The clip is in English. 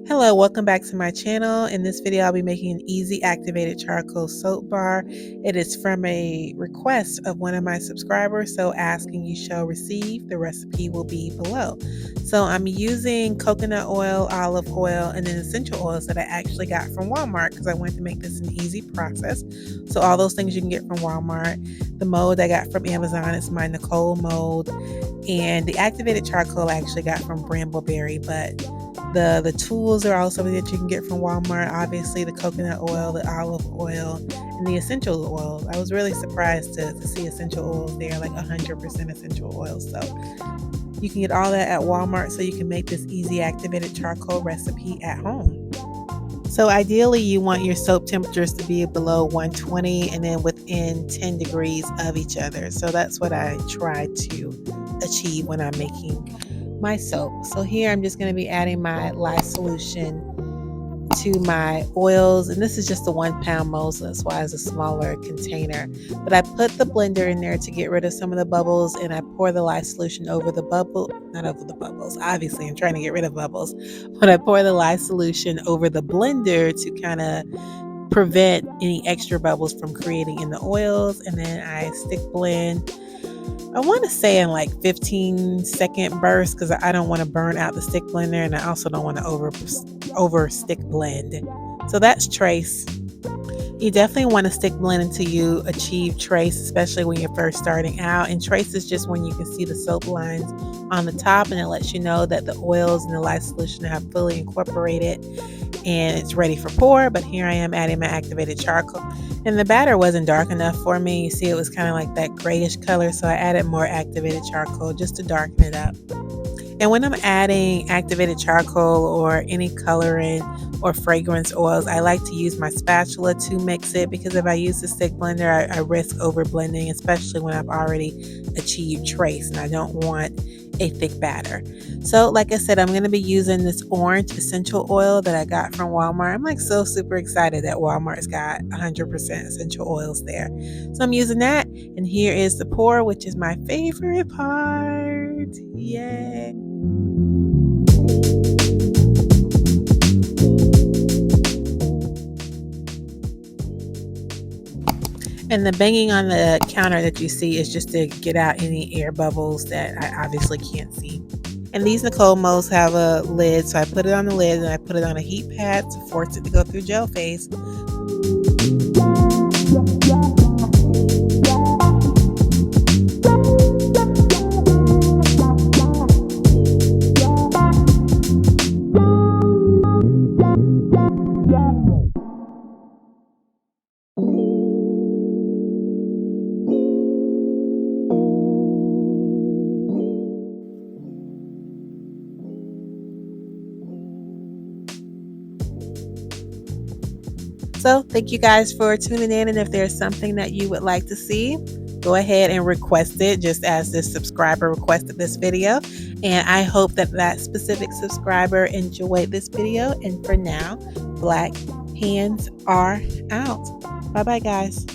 Hello, welcome back to my channel. In this video, I'll be making an easy activated charcoal soap bar. It is from a request of one of my subscribers, so asking you shall receive. The recipe will be below. So I'm using coconut oil, olive oil, and then essential oils that I actually got from Walmart because I wanted to make this an easy process. So all those things you can get from Walmart. The mold I got from Amazon is my Nicole mold. And the activated charcoal I actually got from Brambleberry, but the tools are also something that you can get from Walmart. Obviously, the coconut oil, the olive oil, and the essential oils. I was really surprised to see essential oils there, like 100% essential oils. So you can get all that at Walmart so you can make this easy activated charcoal recipe at home. So ideally, you want your soap temperatures to be below 120 and then within 10 degrees of each other. So that's what I try to achieve when I'm making my soap. So here I'm just going to be adding my lye solution to my oils, and this is just a 1 pound mold, so that's why it's a smaller container. But I put the blender in there to get rid of some of the bubbles, and I pour the lye solution over the bubble, not over the bubbles, obviously I'm trying to get rid of bubbles, but I pour the lye solution over the blender to kind of prevent any extra bubbles from creating in the oils. And then I stick blend, I want to say in like 15-second bursts because I don't want to burn out the stick blender, and I also don't want to over stick blend. So that's trace. You definitely want to stick blend until you achieve trace, especially when you're first starting out. And trace is just when you can see the soap lines on the top, and it lets you know that the oils and the lye solution have fully incorporated and it's ready for pour. But here I am adding my activated charcoal, and the batter wasn't dark enough for me. You see, it was kind of like that grayish color, so I added more activated charcoal just to darken it up. And when I'm adding activated charcoal or any coloring or fragrance oils, I like to use my spatula to mix it, because if I use the stick blender, I risk over blending, especially when I've already achieved trace and I don't want a thick batter. So like I said, I'm going to be using this orange essential oil that I got from Walmart. I'm like so super excited that Walmart's got 100% essential oils there. So I'm using that, and here is the pour, which is my favorite part. Yay! And the banging on the counter that you see is just to get out any air bubbles that I obviously can't see. And these Nicole molds have a lid, so I put it on the lid and I put it on a heat pad to force it to go through gel phase. So thank you guys for tuning in, and if there's something that you would like to see, go ahead and request it, just as this subscriber requested this video. And I hope that that specific subscriber enjoyed this video. And for now, black hands are out. Bye bye, guys.